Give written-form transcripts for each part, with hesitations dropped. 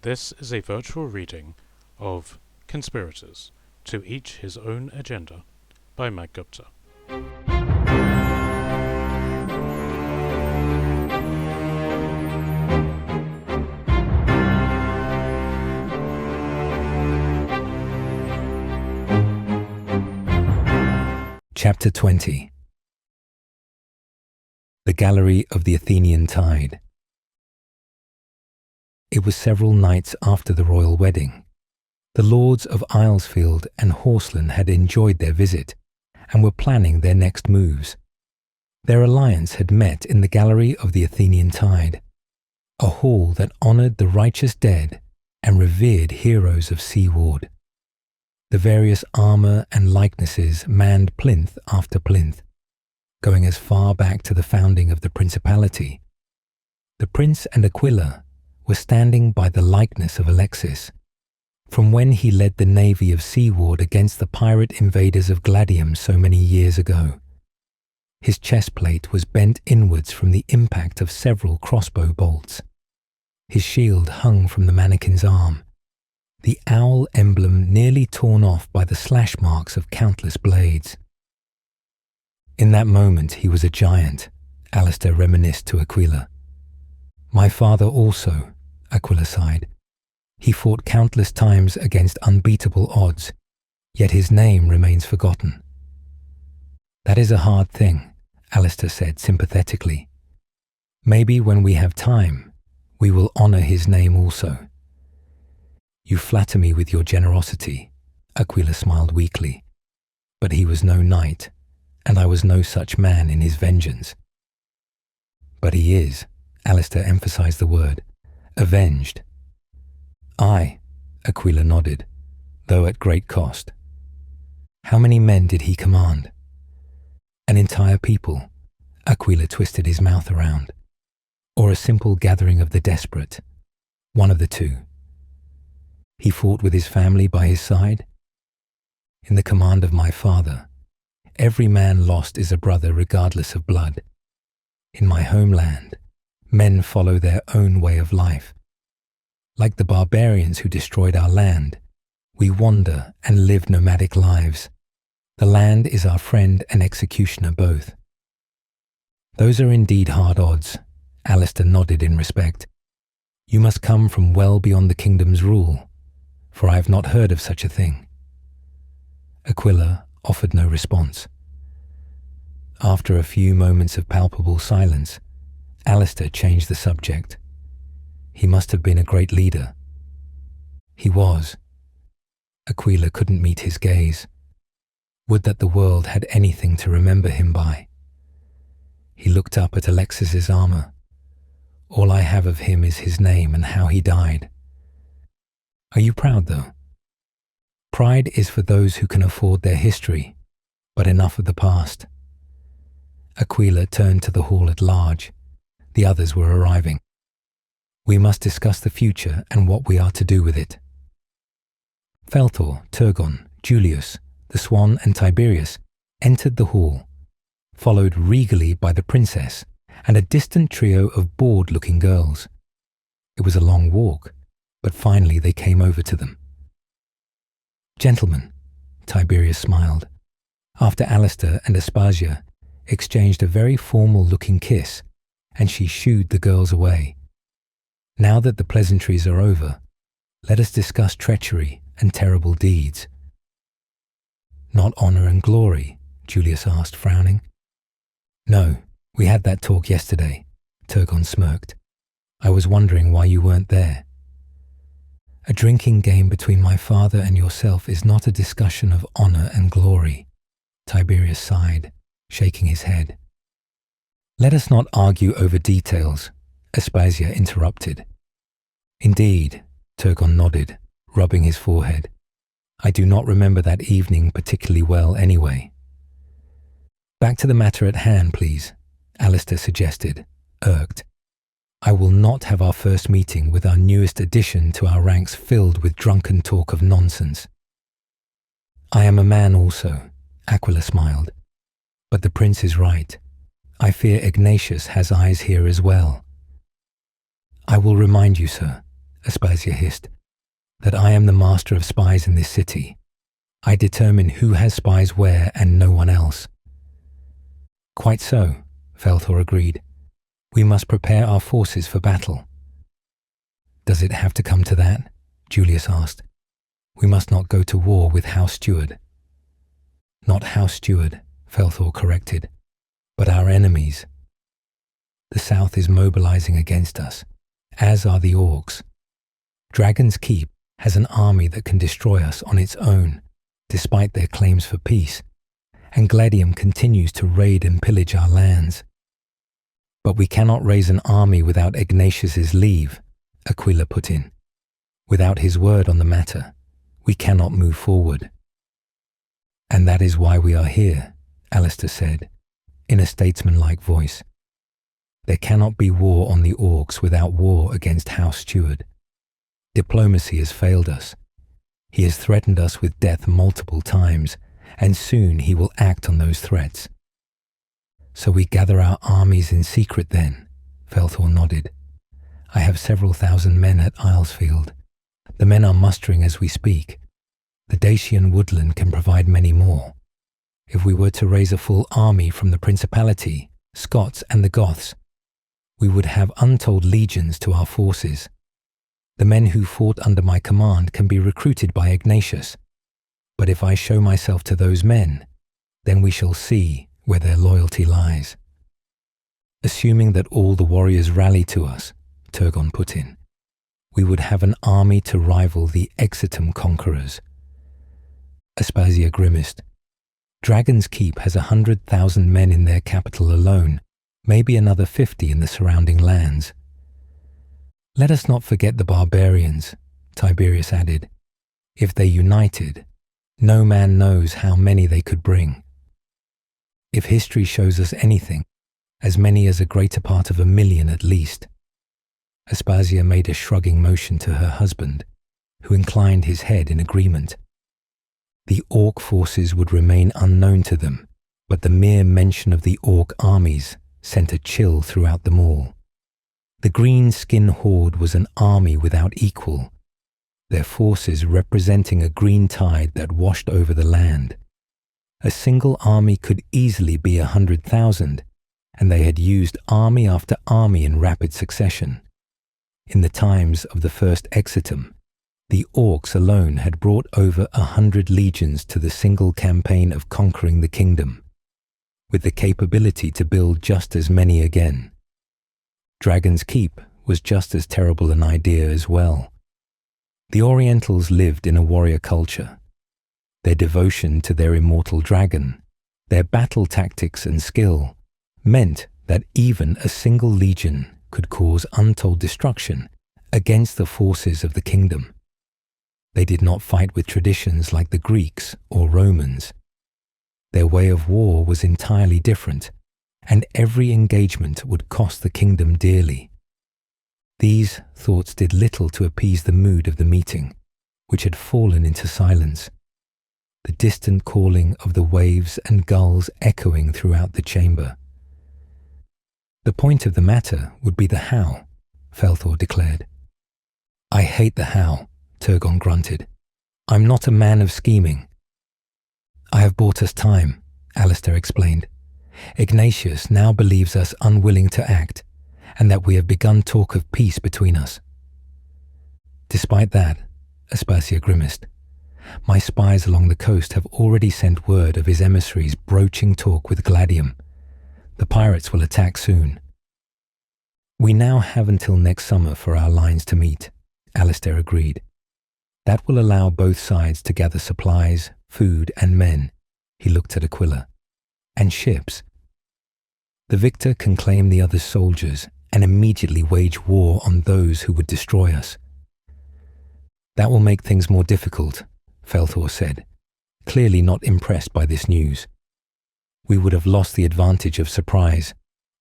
This is a virtual reading of Conspirators, To Each His Own Agenda by Mag Gupta. Chapter 20. The Gallery of the Athenian Tide. It was several nights after the royal wedding. The lords of Islesfield and Horseland had enjoyed their visit and were planning their next moves. Their alliance had met in the Gallery of the Athenian Tide, a hall that honoured the righteous dead and revered heroes of seaward. The various armour and likenesses manned plinth after plinth, going as far back to the founding of the principality. The prince and Aquila were standing by the likeness of Alexis, from when he led the navy of seaward against the pirate invaders of Gladium so many years ago. His chestplate was bent inwards from the impact of several crossbow bolts. His shield hung from the mannequin's arm, the owl emblem nearly torn off by the slash marks of countless blades. In that moment he was a giant, Alistair reminisced to Aquila. My father also, Aquila sighed. He fought countless times against unbeatable odds, yet his name remains forgotten. That is a hard thing, Alistair said sympathetically. Maybe when we have time, we will honour his name also. You flatter me with your generosity, Aquila smiled weakly. But he was no knight, and I was no such man in his vengeance. But he is, Alistair emphasized the word, avenged. Aye, Aquila nodded, though at great cost. How many men did he command? An entire people, Aquila twisted his mouth around, or a simple gathering of the desperate, one of the two. He fought with his family by his side. In the command of my father, every man lost is a brother regardless of blood. In my homeland, men follow their own way of life. Like the barbarians who destroyed our land, we wander and live nomadic lives. The land is our friend and executioner both. Those are indeed hard odds, Alistair nodded in respect. You must come from well beyond the kingdom's rule, for I have not heard of such a thing. Aquila offered no response. After a few moments of palpable silence, Alistair changed the subject. He must have been a great leader. He was. Aquila couldn't meet his gaze. Would that the world had anything to remember him by. He looked up at Alexis's armour. All I have of him is his name and how he died. Are you proud, though? Pride is for those who can afford their history, but enough of the past. Aquila turned to the hall at large. The others were arriving. We must discuss the future and what we are to do with it. Feltor, Turgon, Julius, the Swan and Tiberius entered the hall, followed regally by the princess and a distant trio of bored-looking girls. It was a long walk, but finally they came over to them. Gentlemen, Tiberius smiled, after Alistair and Aspasia exchanged a very formal-looking kiss, and she shooed the girls away. Now that the pleasantries are over, let us discuss treachery and terrible deeds. Not honour and glory? Julius asked, frowning. No, we had that talk yesterday, Turgon smirked. I was wondering why you weren't there. A drinking game between my father and yourself is not a discussion of honour and glory, Tiberius sighed, shaking his head. Let us not argue over details, Aspasia interrupted. Indeed, Turgon nodded, rubbing his forehead. I do not remember that evening particularly well anyway. Back to the matter at hand, please, Alistair suggested, irked. I will not have our first meeting with our newest addition to our ranks filled with drunken talk of nonsense. I am a man also, Aquila smiled. But the prince is right. I fear Ignatius has eyes here as well. I will remind you, sir, Aspasia hissed, "that I am the master of spies in this city. I determine who has spies where and no one else." "Quite so," Felthor agreed. "We must prepare our forces for battle." "Does it have to come to that?" Julius asked. "We must not go to war with House Steward." "Not House Steward," Felthor corrected, "but our enemies. The South is mobilizing against us, as are the Orcs. Dragon's Keep has an army that can destroy us on its own, despite their claims for peace, and Gladium continues to raid and pillage our lands. But we cannot raise an army without Ignatius's leave," Aquila put in. "Without his word on the matter, we cannot move forward." "And that is why we are here," Alistair said, in a statesman-like voice. "There cannot be war on the Orcs without war against House Steward. Diplomacy has failed us. He has threatened us with death multiple times, and soon he will act on those threats." "So we gather our armies in secret then," Felthor nodded. "I have several thousand men at Islesfield. The men are mustering as we speak. The Dacian woodland can provide many more. If we were to raise a full army from the Principality, Scots and the Goths, we would have untold legions to our forces. The men who fought under my command can be recruited by Ignatius. But if I show myself to those men, then we shall see where their loyalty lies." "Assuming that all the warriors rally to us," Turgon put in, "we would have an army to rival the Exitum conquerors." Aspasia grimaced. "Dragon's Keep has 100,000 men in their capital alone, maybe another 50 in the surrounding lands." "Let us not forget the barbarians," Tiberius added. "If they united, no man knows how many they could bring. If history shows us anything, as many as a greater part of 1,000,000 at least." Aspasia made a shrugging motion to her husband, who inclined his head in agreement. The Orc forces would remain unknown to them, but the mere mention of the Orc armies sent a chill throughout them all. The green skin horde was an army without equal, their forces representing a green tide that washed over the land. A single army could easily be 100,000, and they had used army after army in rapid succession. In the times of the first Exitum, the Orcs alone had brought over 100 legions to the single campaign of conquering the kingdom, with the capability to build just as many again. Dragon's Keep was just as terrible an idea as well. The Orientals lived in a warrior culture. Their devotion to their immortal dragon, their battle tactics and skill, meant that even a single legion could cause untold destruction against the forces of the kingdom. They did not fight with traditions like the Greeks or Romans. Their way of war was entirely different, and every engagement would cost the kingdom dearly. These thoughts did little to appease the mood of the meeting, which had fallen into silence, the distant calling of the waves and gulls echoing throughout the chamber. "The point of the matter would be the how," Felthor declared. "I hate the how," Turgon grunted. "I'm not a man of scheming." "I have bought us time," Alistair explained. "Ignatius now believes us unwilling to act, and that we have begun talk of peace between us." "Despite that," Aspasia grimaced, "my spies along the coast have already sent word of his emissaries broaching talk with Gladium. The pirates will attack soon." "We now have until next summer for our lines to meet," Alistair agreed. "That will allow both sides to gather supplies, food and men," he looked at Aquila, "and ships. The victor can claim the other's soldiers and immediately wage war on those who would destroy us." "That will make things more difficult," Felthor said, clearly not impressed by this news. "We would have lost the advantage of surprise,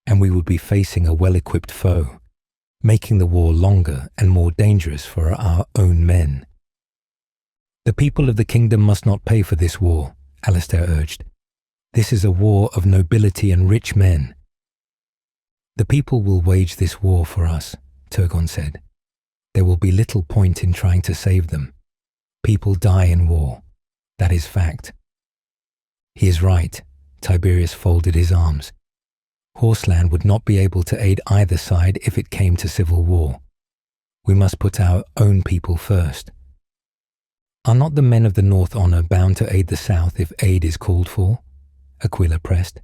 and we would be facing a well-equipped foe, making the war longer and more dangerous for our own men." "The people of the kingdom must not pay for this war," Alistair urged. "This is a war of nobility and rich men." "The people will wage this war for us," Turgon said. there will be little point in trying to save them. People die in war. That is fact. He is right. Tiberius folded his arms. Horseland would not be able to aid either side if it came to civil war. We must put our own people first. Are not the men of the North honor bound to aid the South if aid is called for? Aquila pressed.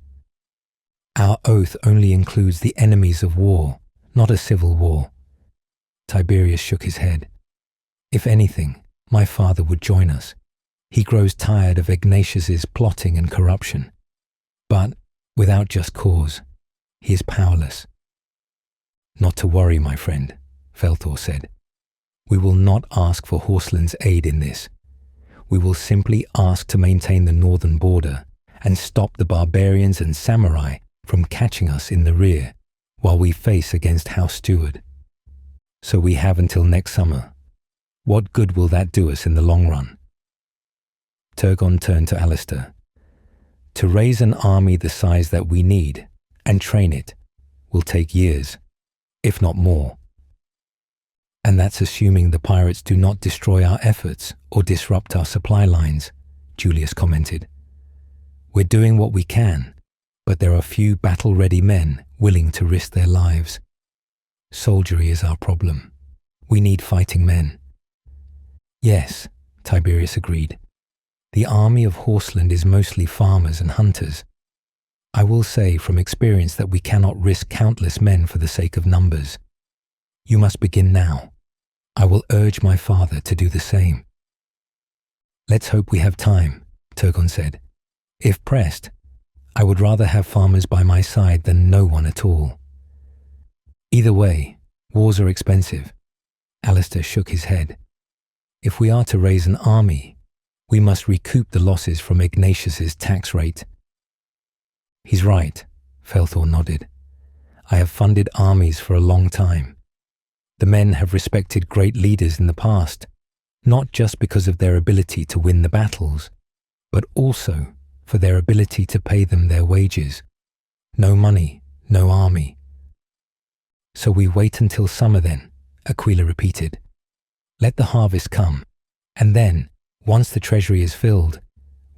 Our oath only includes the enemies of war, not a civil war. Tiberius shook his head. If anything, my father would join us. He grows tired of Ignatius's plotting and corruption. But, without just cause, he is powerless. Not to worry, my friend, Felthor said. We will not ask for Horseland's aid in this. We will simply ask to maintain the northern border and stop the barbarians and samurai from catching us in the rear while we face against House Steward. So we have until next summer. What good will that do us in the long run? Turgon turned to Alistair. To raise an army the size that we need and train it will take years, if not more. And that's assuming the pirates do not destroy our efforts or disrupt our supply lines, Julius commented. We're doing what we can, but there are few battle-ready men willing to risk their lives. Soldiery is our problem. We need fighting men. Yes, Tiberius agreed. The army of Horseland is mostly farmers and hunters. I will say from experience that we cannot risk countless men for the sake of numbers. You must begin now. I will urge my father to do the same. Let's hope we have time, Turgon said. If pressed, I would rather have farmers by my side than no one at all. Either way, wars are expensive. Alistair shook his head. If we are to raise an army, we must recoup the losses from Ignatius's tax rate. He's right, Felthor nodded. I have funded armies for a long time. The men have respected great leaders in the past, not just because of their ability to win the battles, but also for their ability to pay them their wages. No money, no army. So we wait until summer then, Aquila repeated. Let the harvest come, and then, once the treasury is filled,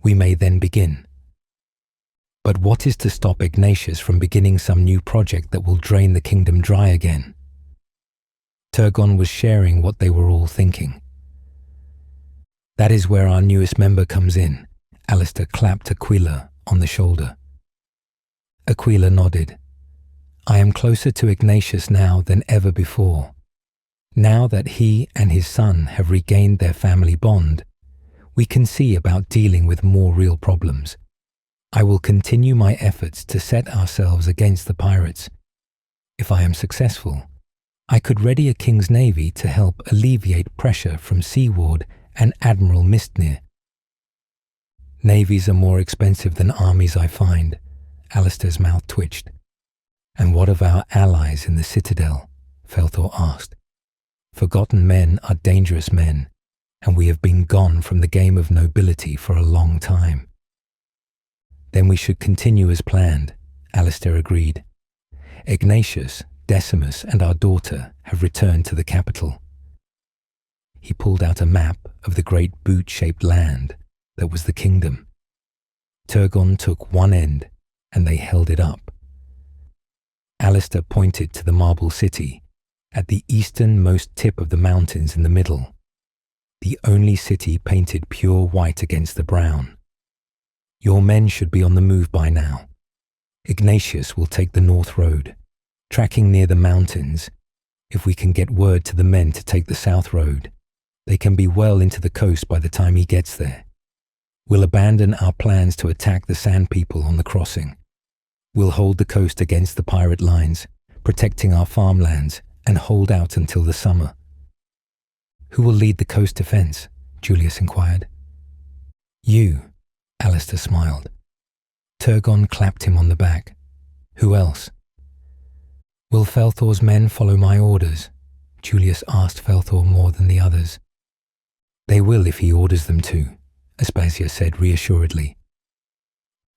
we may then begin. But what is to stop Ignatius from beginning some new project that will drain the kingdom dry again? Turgon was sharing what they were all thinking. That is where our newest member comes in. Alistair clapped Aquila on the shoulder. Aquila nodded. I am closer to Ignatius now than ever before. Now that he and his son have regained their family bond, we can see about dealing with more real problems. I will continue my efforts to set ourselves against the pirates. If I am successful, I could ready a king's navy to help alleviate pressure from Seaward and Admiral Mistnir. Navies are more expensive than armies, I find. Alistair's mouth twitched. And what of our allies in the Citadel? Felthor asked. Forgotten men are dangerous men, and we have been gone from the game of nobility for a long time. Then we should continue as planned, Alistair agreed. Ignatius, Decimus, and our daughter have returned to the capital. He pulled out a map of the great boot-shaped land that was the kingdom. Turgon took one end, and they held it up. Alistair pointed to the marble city, at the easternmost tip of the mountains in the middle, the only city painted pure white against the brown. Your men should be on the move by now. Ignatius will take the north road, tracking near the mountains. If we can get word to the men to take the south road, they can be well into the coast by the time he gets there. We'll abandon our plans to attack the Sand People on the crossing. We'll hold the coast against the pirate lines, protecting our farmlands, and hold out until the summer. Who will lead the coast defense? Julius inquired. You, Alistair smiled. Turgon clapped him on the back. Who else? Will Felthor's men follow my orders? Julius asked Felthor more than the others. They will if he orders them to, Aspasia said reassuredly.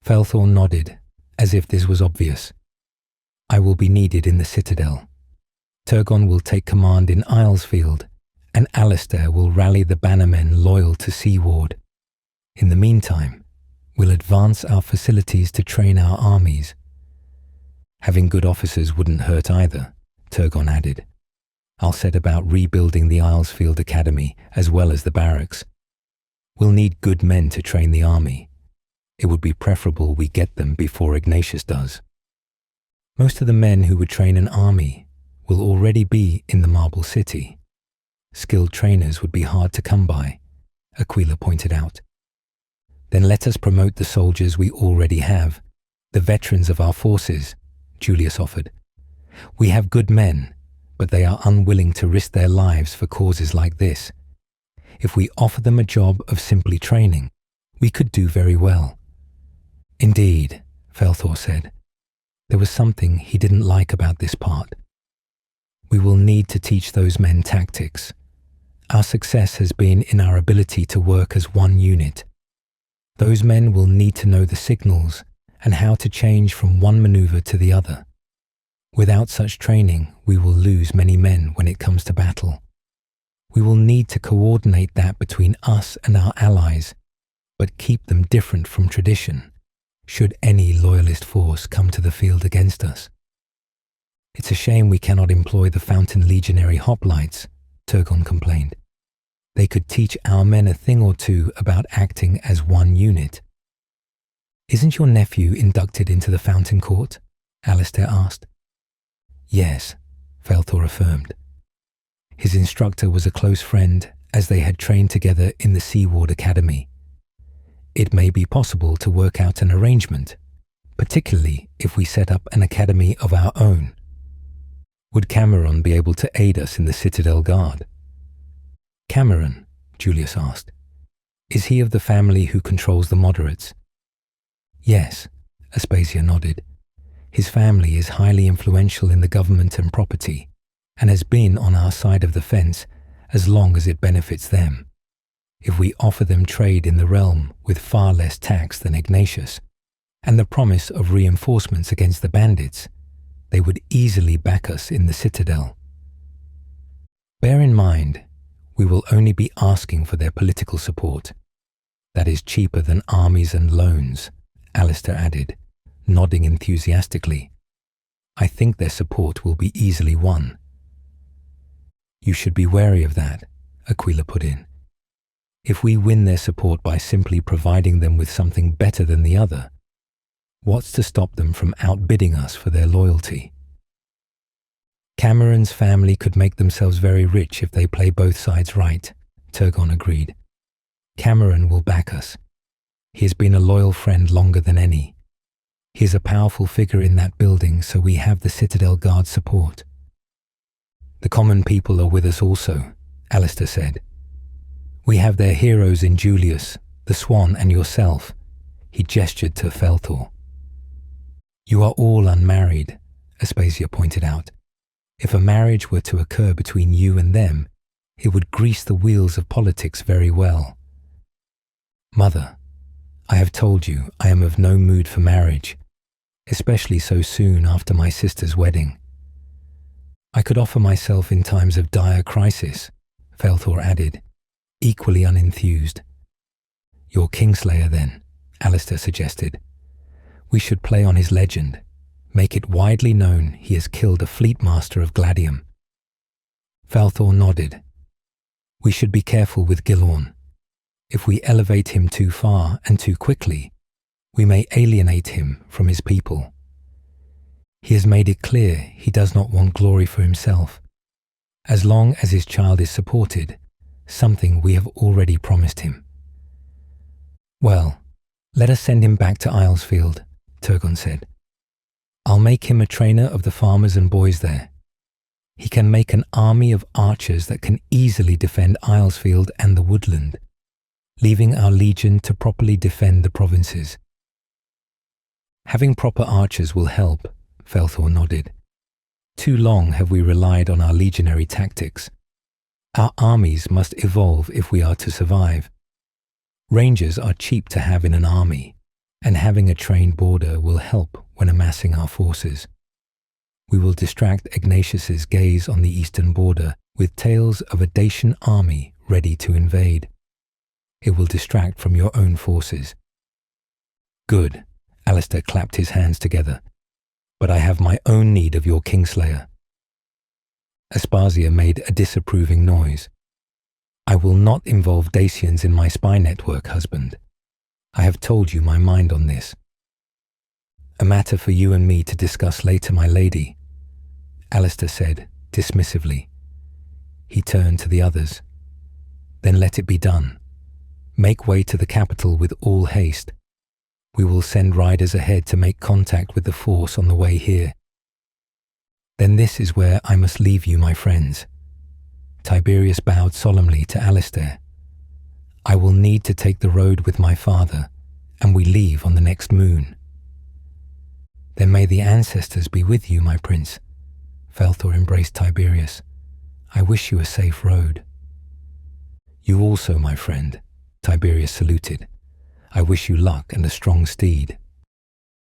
Felthor nodded, as if this was obvious. I will be needed in the citadel. Turgon will take command in Islesfield and Alistair will rally the bannermen loyal to Seaward. In the meantime, we'll advance our facilities to train our armies. Having good officers wouldn't hurt either, Turgon added. I'll set about rebuilding the Islesfield Academy as well as the barracks. We'll need good men to train the army. It would be preferable we get them before Ignatius does. Most of the men who would train an army will already be in the Marble City. Skilled trainers would be hard to come by, Aquila pointed out. Then let us promote the soldiers we already have, the veterans of our forces, Julius offered. We have good men, but they are unwilling to risk their lives for causes like this. If we offer them a job of simply training, we could do very well. Indeed, Felthor said. There was something he didn't like about this part. We will need to teach those men tactics. Our success has been in our ability to work as one unit. Those men will need to know the signals and how to change from one maneuver to the other. Without such training, we will lose many men when it comes to battle. We will need to coordinate that between us and our allies, but keep them different from tradition, should any loyalist force come to the field against us. It's a shame we cannot employ the Fountain Legionary hoplites, Turgon complained. They could teach our men a thing or two about acting as one unit. Isn't your nephew inducted into the Fountain Court? Alistair asked. Yes, Felthor affirmed. His instructor was a close friend as they had trained together in the Seaward Academy. It may be possible to work out an arrangement, particularly if we set up an academy of our own. Would Cameron be able to aid us in the Citadel Guard? Cameron, Julius asked. Is he of the family who controls the moderates? Yes, Aspasia nodded. His family is highly influential in the government and property, and has been on our side of the fence as long as it benefits them. If we offer them trade in the realm with far less tax than Ignatius, and the promise of reinforcements against the bandits, they would easily back us in the Citadel. Bear in mind, we will only be asking for their political support. That is cheaper than armies and loans, Alistair added, nodding enthusiastically. I think their support will be easily won. You should be wary of that, Aquila put in. If we win their support by simply providing them with something better than the other, what's to stop them from outbidding us for their loyalty? Cameron's family could make themselves very rich if they play both sides right, Turgon agreed. Cameron will back us. He has been a loyal friend longer than any. He is a powerful figure in that building, so we have the Citadel Guard's support. The common people are with us also, Alistair said. We have their heroes in Julius, the Swan, and yourself. He gestured to Felthor. You are all unmarried, Aspasia pointed out. If a marriage were to occur between you and them, it would grease the wheels of politics very well. Mother, I have told you I am of no mood for marriage, especially so soon after my sister's wedding. I could offer myself in times of dire crisis, Felthor added, equally unenthused. Your Kingslayer then, Alistair suggested. We should play on his legend, make it widely known he has killed a fleet master of Gladium. Felthor nodded. We should be careful with Gilorn. If we elevate him too far and too quickly, we may alienate him from his people. He has made it clear he does not want glory for himself. As long as his child is supported, something we have already promised him. Well, let us send him back to Islesfield, Turgon said. I'll make him a trainer of the farmers and boys there. He can make an army of archers that can easily defend Islesfield and the woodland, leaving our legion to properly defend the provinces. Having proper archers will help, Felthor nodded. Too long have we relied on our legionary tactics. Our armies must evolve if we are to survive. Rangers are cheap to have in an army, and having a trained border will help when amassing our forces. We will distract Ignatius's gaze on the eastern border with tales of a Dacian army ready to invade. It will distract from your own forces. Good. Alistair clapped his hands together. But I have my own need of your Kingslayer. Aspasia made a disapproving noise. I will not involve Dacians in my spy network, husband. I have told you my mind on this. A matter for you and me to discuss later, my lady, Alistair said dismissively. He turned to the others. Then let it be done. Make way to the capital with all haste. We will send riders ahead to make contact with the force on the way here. Then this is where I must leave you, my friends. Tiberius bowed solemnly to Alistair. I will need to take the road with my father, and we leave on the next moon. Then may the ancestors be with you, my prince. Felthor embraced Tiberius. I wish you a safe road. You also, my friend, Tiberius saluted. I wish you luck and a strong steed.